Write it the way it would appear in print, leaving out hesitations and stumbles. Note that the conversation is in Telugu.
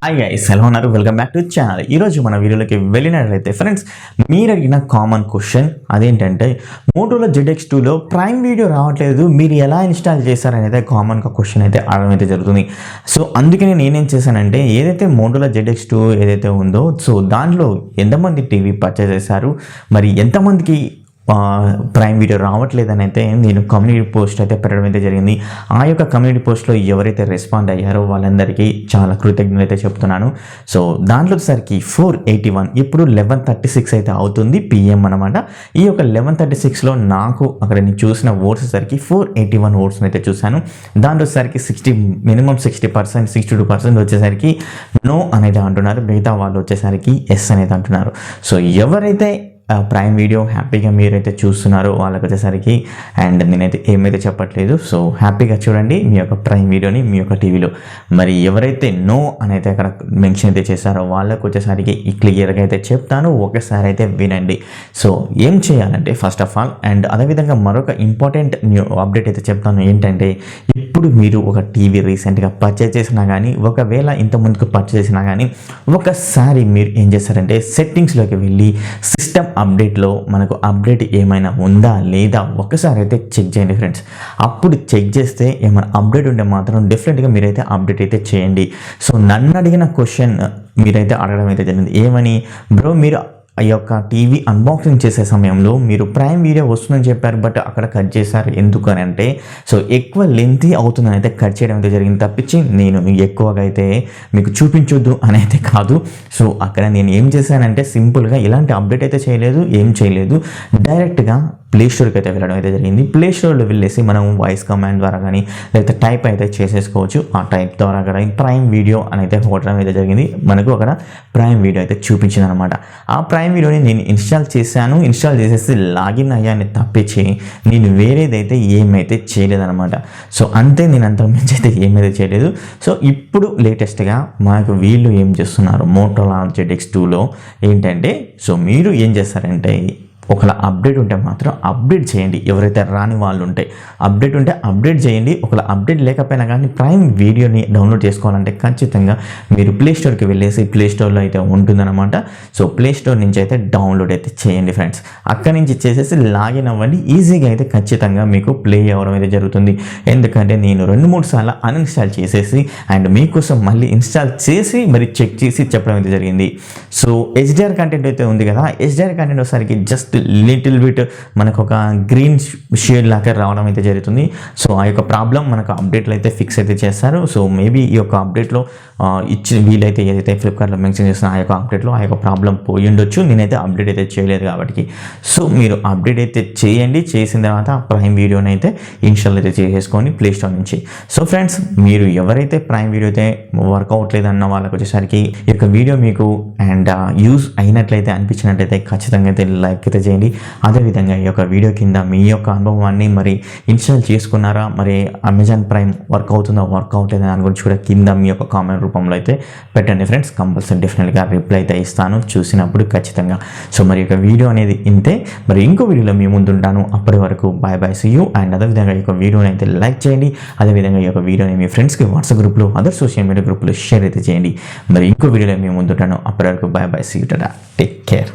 హాయ్ గైస్, ఎలా ఉన్నారు? Welcome back to channel. ఈరోజు మన వీడియోలోకి వెళ్ళినట్లయితే ఫ్రెండ్స్, మీరు అడిగిన కామన్ క్వశ్చన్ అదేంటంటే మోటోలో ZX2లో ప్రైమ్ వీడియో రావట్లేదు, మీరు ఎలా ఇన్స్టాల్ చేశారనేది కామన్గా క్వశ్చన్ అయితే అడగడం అయితే జరుగుతుంది. సో అందుకని నేనేం చేశానంటే, ఏదైతే మోటోలో ZX2 ఏదైతే ఉందో, సో దాంట్లో ఎంతమంది టీవీ పర్చేస్ చేశారు, మరి ఎంతమందికి ప్రైమ్ వీడియో రావట్లేదని అయితే నేను కమ్యూనిటీ పోస్ట్ అయితే పెట్టడం అయితే జరిగింది. ఆ యొక్క కమ్యూనిటీ పోస్ట్లో ఎవరైతే రెస్పాండ్ అయ్యారో వాళ్ళందరికీ చాలా కృతజ్ఞతలు అయితే చెప్తున్నాను. సో దాంట్లో సరికి 481 ఇప్పుడు 11:36 అయితే అవుతుంది PM అనమాట. ఈ యొక్క 11:36లో నాకు అక్కడ నేను చూసిన ఓట్స్ సరికి 481 ఓట్స్ అయితే చూశాను. దాంట్లో సరికి మినిమం 60%, 62% వచ్చేసరికి నో అనేది అంటున్నారు. మిగతా వాళ్ళు వచ్చేసరికి ఎస్ అనేది అంటున్నారు. సో ఎవరైతే ప్రైమ్ వీడియో హ్యాపీగా మీరైతే చూస్తున్నారో వాళ్ళకి వచ్చేసరికి, అండ్ నేనైతే ఏమైతే చెప్పట్లేదు, సో హ్యాపీగా చూడండి మీ యొక్క ప్రైమ్ వీడియోని మీ యొక్క టీవీలో. మరి ఎవరైతే నో అనేది అక్కడ మెన్షన్ అయితే చేశారో వాళ్ళకు వచ్చేసరికి క్లియర్గా అయితే చెప్తాను, ఒకసారి అయితే వినండి. సో ఏం చేయాలంటే ఫస్ట్ ఆఫ్ ఆల్, అండ్ అదేవిధంగా మరొక ఇంపార్టెంట్ అప్డేట్ అయితే చెప్తాను. ఏంటంటే ఇప్పుడు మీరు ఒక టీవీ రీసెంట్గా పర్చేస్ చేసినా కానీ, ఒకవేళ ఇంత ముందుకు పర్చేస్ చేసినా కానీ, ఒకసారి మీరు ఏం చేస్తారంటే సెట్టింగ్స్లోకి వెళ్ళి సిస్టమ్ అప్డేట్లో మనకు అప్డేట్ ఏమైనా ఉందా లేదా ఒకసారి అయితే చెక్ చేయండి ఫ్రెండ్స్. అప్పుడు చెక్ చేస్తే ఏమైనా అప్డేట్ ఉంటే మాత్రం డెఫినెట్గా మీరైతే అప్డేట్ అయితే చేయండి. సో నన్ను అడిగిన క్వశ్చన్ మీరైతే అడగడం అయితే జరిగింది, ఏమని బ్రో మీరు ఆ యొక్క టీవీ అన్బాక్సింగ్ చేసే సమయంలో మీరు ప్రైమ్ వీడియో వస్తుందని చెప్పారు, బట్ అక్కడ కట్ చేశారు ఎందుకు అని అంటే, సో ఎక్కువ లెంతీ అవుతుందని అయితే కట్ చేయడం అయితే జరిగింది తప్పించి నేను ఎక్కువగా అయితే మీకు చూపించొద్దు అని అయితే కాదు. సో అక్కడ నేను ఏం చేశానంటే సింపుల్గా ఇలాంటి అప్డేట్ అయితే ఏం చేయలేదు, డైరెక్ట్గా ప్లే స్టోర్కి అయితే వెళ్ళడం అయితే జరిగింది. ప్లే స్టోర్లో వెళ్ళేసి మనం వాయిస్ కమాండ్ ద్వారా కానీ లేకపోతే టైప్ అయితే చేసేసుకోవచ్చు. ఆ టైప్ ద్వారా కూడా ప్రైమ్ వీడియో అని అయితే కొట్టడం అయితే జరిగింది. మనకు అక్కడ ప్రైమ్ వీడియో అయితే చూపించింది అనమాట. ఆ ప్రైమ్ వీడియోని నేను ఇన్స్టాల్ చేసేసి లాగిన్ అయ్యాన్ని తప్పించి నేను వేరేదైతే ఏమైతే చేయలేదన్నమాట. సో అంతే, నేను అంతకుమించి అయితే ఏమైతే చేయలేదు. సో ఇప్పుడు లేటెస్ట్గా మనకు వీళ్ళు ఏం చేస్తున్నారు, మోటోలా ZX2లో ఏంటంటే, సో మీరు ఏం చేస్తారంటే ఒకవేళ అప్డేట్ ఉంటే మాత్రం అప్డేట్ చేయండి. ఎవరైతే రాని వాళ్ళు ఉంటే అప్డేట్ ఉంటే అప్డేట్ చేయండి. ఒకవేళ అప్డేట్ లేకపోయినా కానీ ప్రైమ్ వీడియోని డౌన్లోడ్ చేసుకోవాలంటే ఖచ్చితంగా మీరు ప్లే స్టోర్కి వెళ్ళేసి, ప్లే స్టోర్లో అయితే ఉంటుందన్నమాట. సో ప్లే స్టోర్ నుంచి అయితే డౌన్లోడ్ అయితే చేయండి ఫ్రెండ్స్. అక్కడి నుంచి చేసేసి లాగిన్ అవ్వండి. ఈజీగా అయితే ఖచ్చితంగా మీకు ప్లే అవ్వడం అయితే జరుగుతుంది. ఎందుకంటే నేను 2-3 సార్లు అన్ఇన్స్టాల్ చేసేసి అండ్ మీకోసం మళ్ళీ ఇన్స్టాల్ చేసి మరి చెక్ చేసి చెప్పడం అయితే జరిగింది. సో HDR కంటెంట్ అయితే ఉంది కదా, HDR కంటెంట్ ఒకసారికి జస్ట్ లిటిల్ బిట్ మనకు ఒక గ్రీన్ షేడ్ లాగా రావడం అయితే జరుగుతుంది. సో ఆ యొక్క ప్రాబ్లం మనకు అప్డేట్లో అయితే ఫిక్స్ అయితే చేస్తారు. సో మేబీ ఈ యొక్క అప్డేట్లో వీలైతే ఏదైతే ఫ్లిప్కార్ట్లో మెన్షన్ చేసిన ఆ యొక్క అప్డేట్లో ఆ యొక్క ప్రాబ్లం పోయి ఉండొచ్చు. నేనైతే అప్డేట్ అయితే చేయలేదు కాబట్టి. సో మీరు అప్డేట్ అయితే చేయండి. చేసిన తర్వాత ప్రైమ్ వీడియోని అయితే ఇన్స్టాల్ అయితే చేసేసుకోండి ప్లే స్టోర్ నుంచి. సో ఫ్రెండ్స్, మీరు ఎవరైతే ప్రైమ్ వీడియో అయితే వర్కౌట్ లేదన్న వాళ్ళకి వచ్చేసరికి ఈ యొక్క వీడియో మీకు అండ్ యూజ్ అయినట్లయితే అనిపించినట్లయితే ఖచ్చితంగా అయితే లైక్ అయితే చేయండి. అదేవిధంగా ఈ యొక్క వీడియో కింద మీ యొక్క అనుభవాన్ని మరి ఇన్స్టాల్ చేసుకున్నారా, మరి అమెజాన్ ప్రైమ్ వర్క్ అవుతుందా వర్క్ అవుతుందా దాని గురించి కూడా కింద మీ యొక్క కామెంట్ రూపంలో అయితే పెట్టండి ఫ్రెండ్స్. కంపల్సరీ డెఫినెట్గా రిప్లై అయితే ఇస్తాను చూసినప్పుడు ఖచ్చితంగా. సో మరి యొక్క వీడియో అనేది ఇంతే. మరి ఇంకో వీడియోలో మీ ముందు ఉంటాను. అప్పటి వరకు bye bye, see you. And అదేవిధంగా ఈ యొక్క వీడియోని అయితే లైక్ చేయండి. అదేవిధంగా ఈ యొక్క వీడియోని మీ ఫ్రెండ్స్కి వాట్సాప్ గ్రూప్లో, అదర్ సోషల్ మీడియా గ్రూప్లో షేర్ అయితే చేయండి. మరి ఇంకో వీడియోలో మీ ముందు ఉంటాను. అప్పటి వరకు bye bye, see you, tata, take care.